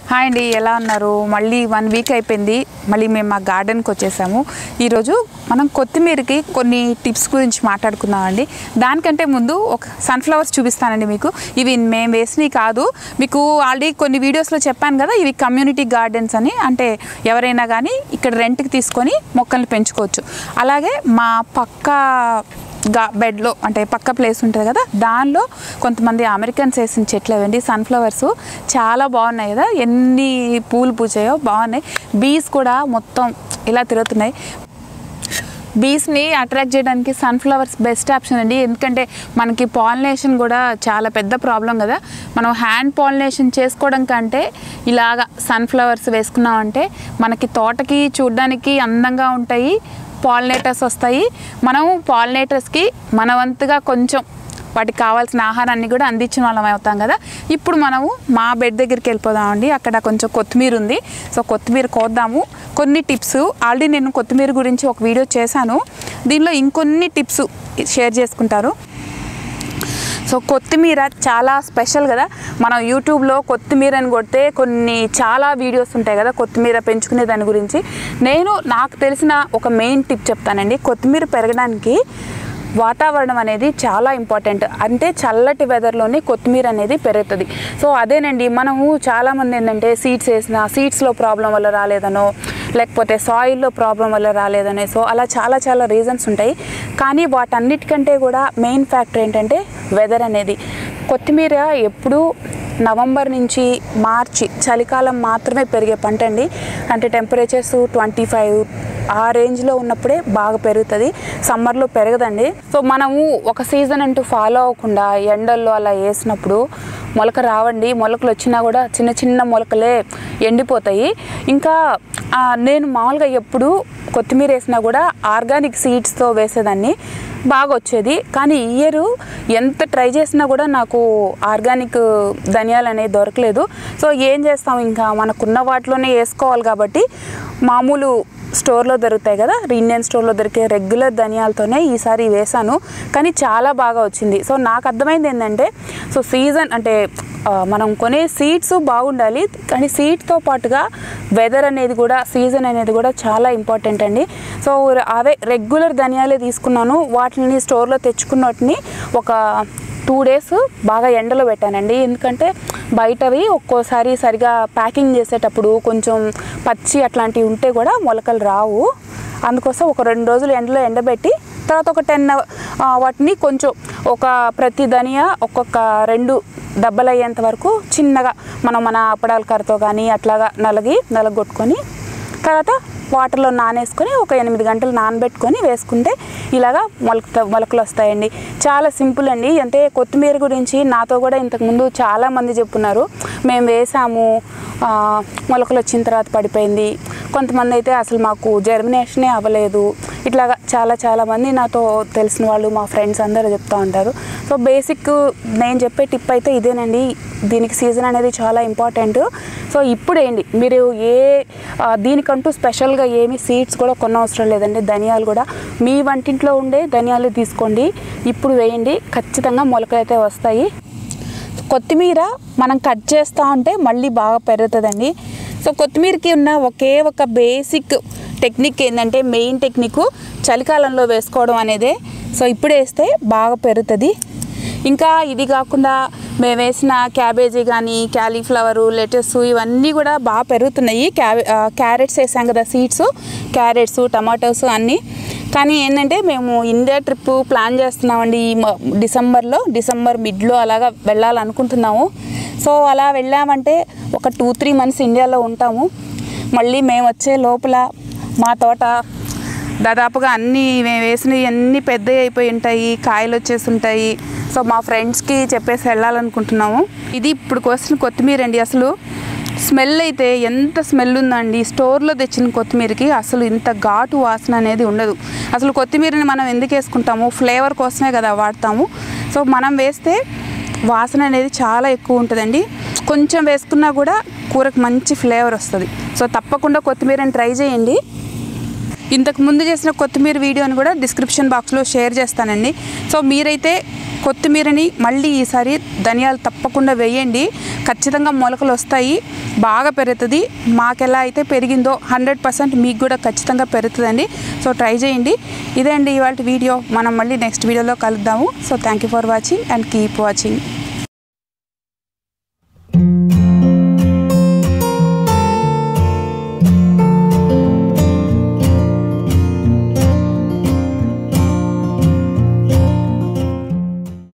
Hi అండి, ఎలా ఉన్నారు? మళ్ళీ 1 వీక్ అయిపోయింది. మళ్ళీ మేము మా గార్డెన్కి వచ్చేసాము. ఈరోజు మనం కొత్తిమీరకి కొన్ని టిప్స్ గురించి మాట్లాడుకుందామండి. దానికంటే ముందు ఒక సన్ఫ్లవర్స్ చూపిస్తానండి మీకు. ఇవి మేము వేసినవి కాదు, మీకు ఆల్రెడీ కొన్ని వీడియోస్లో చెప్పాను కదా, ఇవి కమ్యూనిటీ గార్డెన్స్ అని. అంటే ఎవరైనా కానీ ఇక్కడ రెంట్కి తీసుకొని మొక్కల్ని పెంచుకోవచ్చు. అలాగే మా పక్క బెడ్లో అంటే పక్క ప్లేస్ ఉంటుంది కదా, దానిలో కొంతమంది అమెరికన్స్ వేసిన చెట్లు అవండి, సన్ఫ్లవర్స్ చాలా బాగున్నాయి కదా, ఎన్ని పూలు పూచాయో బాగున్నాయి. బీస్ కూడా మొత్తం ఇలా తిరుగుతున్నాయి. బీస్ని అట్రాక్ట్ చేయడానికి సన్ఫ్లవర్స్ బెస్ట్ ఆప్షన్ అండి. ఎందుకంటే మనకి పాలినేషన్ కూడా చాలా పెద్ద ప్రాబ్లం కదా. మనం హ్యాండ్ పాలినేషన్ చేసుకోవడం కంటే ఇలాగా సన్ఫ్లవర్స్ వేసుకున్నామంటే మనకి తోటకి చూడడానికి అందంగా ఉంటాయి, పాలినేటర్స్ వస్తాయి. మనం పాలినేటర్స్కి మన వంతుగా కొంచెం వాటికి కావాల్సిన ఆహారాన్ని కూడా అందించిన వాళ్ళం అవుతాం కదా. ఇప్పుడు మనము మా బెడ్ దగ్గరికి వెళ్ళిపోదామండి. అక్కడ కొంచెం కొత్తిమీర ఉంది, సో కొత్తిమీర కోద్దాము. కొన్ని టిప్స్ ఆల్రెడీ నేను కొత్తిమీర గురించి ఒక వీడియో చేశాను, దీనిలో ఇంకొన్ని టిప్స్ షేర్ చేసుకుంటారు. సో కొత్తిమీర చాలా స్పెషల్ కదా. మనం యూట్యూబ్లో కొత్తిమీర అని కొడితే చాలా వీడియోస్ ఉంటాయి కదా కొత్తిమీర పెంచుకునే దాని గురించి. నాకు తెలిసిన ఒక మెయిన్ టిప్ చెప్తానండి. కొత్తిమీర పెరగడానికి వాతావరణం అనేది చాలా ఇంపార్టెంట్. అంటే చల్లటి వెదర్లోనే కొత్తిమీర అనేది పెరుగుతుంది. సో అదేనండి, మనము చాలామంది ఏంటంటే సీడ్స్ వేసిన సీడ్స్లో ప్రాబ్లం వల్ల రాలేదనో, లేకపోతే సాయిల్లో ప్రాబ్లం వల్ల రాలేదనే, సో అలా చాలా రీజన్స్ ఉంటాయి. కానీ వాటన్నిటికంటే కూడా మెయిన్ ఫ్యాక్టర్ ఏంటంటే వెదర్ అనేది. కొత్తిమీర ఎప్పుడు నవంబర్ నుంచి మార్చి చలికాలం మాత్రమే పెరిగే పంట అండి. అంటే టెంపరేచర్స్ 25 ఆ రేంజ్లో ఉన్నప్పుడే బాగా పెరుగుతుంది, సమ్మర్లో పెరగదండి. సో మనము ఒక సీజన్ అంటూ ఫాలో అవ్వకుండా ఎండల్లో అలా వేసినప్పుడు మొలక రావండి. మొలకలు వచ్చినా కూడా చిన్న మొలకలే ఎండిపోతాయి. ఇంకా నేను మామూలుగా ఎప్పుడు కొత్తిమీర వేసినా కూడా ఆర్గానిక్ సీడ్స్తో వేసేదాన్ని, బాగా వచ్చేది. కానీ ఈ ఇయర్ ఎంత ట్రై చేసినా కూడా నాకు ఆర్గానిక్ ధనియాలు అనేది దొరకలేదు. సో ఏం చేస్తాం, ఇంకా మనకున్న వాటిలోనే వేసుకోవాలి కాబట్టి మామూలు స్టోర్లో దొరుకుతాయి కదా, ఇండియన్ స్టోర్లో దొరికే రెగ్యులర్ ధనియాలతోనే ఈసారి వేసాను. కానీ చాలా బాగా వచ్చింది. సో నాకు అర్థమైంది ఏంటంటే, సో సీజన్ అంటే మనం కొనే సీడ్స్ బాగుండాలి, కానీ సీడ్తో పాటుగా వెదర్ అనేది కూడా, సీజన్ అనేది కూడా చాలా ఇంపార్టెంట్ అండి. సో అవే రెగ్యులర్ ధనియాలే తీసుకున్నాను. వాటిని స్టోర్లో తెచ్చుకున్న వాటిని ఒక 2 days బాగా ఎండలో పెట్టానండి. ఎందుకంటే బయటవి ఒక్కోసారి సరిగా ప్యాకింగ్ చేసేటప్పుడు కొంచెం పచ్చి అట్లాంటివి ఉంటే కూడా మొలకలు రావు. అందుకోసం ఒక 2 రోజులు ఎండలో ఎండబెట్టి తర్వాత ఒక 10 వాటిని కొంచెం ప్రతి ధనియా ఒక్కొక్క 2 డబ్బలు అయ్యేంత వరకు చిన్నగా మన అప్పడాల కర్రతో కానీ అట్లాగా నలగొట్టుకొని తర్వాత వాటర్లో నానేసుకొని ఒక 8 గంటలు నానబెట్టుకొని వేసుకుంటే ఇలాగా మొలకలు వస్తాయండి. చాలా సింపుల్ అండి. అంటే కొత్తిమీర గురించి నాతో కూడా ఇంతకుముందు చాలామంది చెప్పున్నారు, మేము వేసాము మొలకలు వచ్చిన తర్వాత పడిపోయింది, కొంతమంది అయితే అసలు మాకు జర్మినేషనే అవ్వలేదు, ఇట్లాగా చాలామంది నాతో తెలిసిన వాళ్ళు, మా ఫ్రెండ్స్ అందరూ చెప్తూ ఉంటారు. సో బేసిక్ నేను చెప్పే టిప్ అయితే ఇదేనండి. దీనికి సీజన్ అనేది చాలా ఇంపార్టెంట్. సో ఇప్పుడు ఏంటి, మీరు దీనికంటూ స్పెషల్గా ఏమి సీడ్స్ కూడా కొనవసరం లేదండి. ధనియాలు కూడా మీ వంటింట్లో ఉండే ధనియాలు తీసుకోండి, ఇప్పుడు వేయండి, ఖచ్చితంగా మొలకలు అయితే వస్తాయి. కొత్తిమీర మనం కట్ చేస్తూ ఉంటే మళ్ళీ బాగా పెరుగుతుందండి. సో కొత్తిమీరకి ఉన్న ఒక బేసిక్ టెక్నిక్ ఏంటంటే, మెయిన్ టెక్నిక్ చలికాలంలో వేసుకోవడం అనేదే. సో ఇప్పుడు వేస్తే బాగా పెరుగుతుంది. ఇంకా ఇది కాకుండా మేము వేసిన క్యాబేజీ కానీ, క్యాలీఫ్లవరు, లెటస్ ఇవన్నీ కూడా బాగా పెరుగుతున్నాయి. క్యారెట్స్ వేసాం కదా, సీడ్స్, క్యారెట్స్, టమాటోస్ అన్నీ. కానీ ఏంటంటే మేము ఇండియా ట్రిప్ ప్లాన్ చేస్తున్నామండి ఈ డిసెంబర్ మిడ్లో అలాగా వెళ్ళాలనుకుంటున్నాము. సో అలా వెళ్ళామంటే ఒక 2-3 months ఇండియాలో ఉంటాము. మళ్ళీ మేము వచ్చే లోపల మా తోట దాదాపుగా మేము వేసినవి అన్నీ పెద్దవి అయిపోయి ఉంటాయి, కాయలు వచ్చేసి ఉంటాయి. సో మా ఫ్రెండ్స్కి చెప్పేసి వెళ్ళాలనుకుంటున్నాము. ఇది ఇప్పుడు కోసిన కొత్తిమీర అండి. అసలు స్మెల్ అయితే ఎంత స్మెల్ ఉందండి. స్టోర్లో తెచ్చిన కొత్తిమీరకి అసలు ఇంత ఘాటు వాసన అనేది ఉండదు. అసలు కొత్తిమీరని మనం ఎందుకు వేసుకుంటాము, ఫ్లేవర్ కోసమే కదా వాడతాము. సో మనం వేస్తే వాసన అనేది చాలా ఎక్కువ ఉంటుందండి. కొంచెం వేసుకున్నా కూడా కూరకు మంచి ఫ్లేవర్ వస్తుంది. సో తప్పకుండా కొత్తిమీరని ట్రై చేయండి. ఇంతకు ముందు చేసిన కొత్తిమీర వీడియోని కూడా డిస్క్రిప్షన్ బాక్స్లో షేర్ చేస్తానండి. సో మీరైతే కొత్తిమీరని మళ్ళీ ఈసారి ధనియాలు తప్పకుండా వేయండి. ఖచ్చితంగా మొలకలు వస్తాయి, బాగా పెరుగుతుంది. మాకెలా అయితే పెరిగిందో 100% మీకు కూడా ఖచ్చితంగా పెరుగుతుందండి. సో ట్రై చేయండి. ఇదే అండి ఇవాళ వీడియో. మనం మళ్ళీ నెక్స్ట్ వీడియోలో కలుద్దాము. So thank you for watching and keep watching.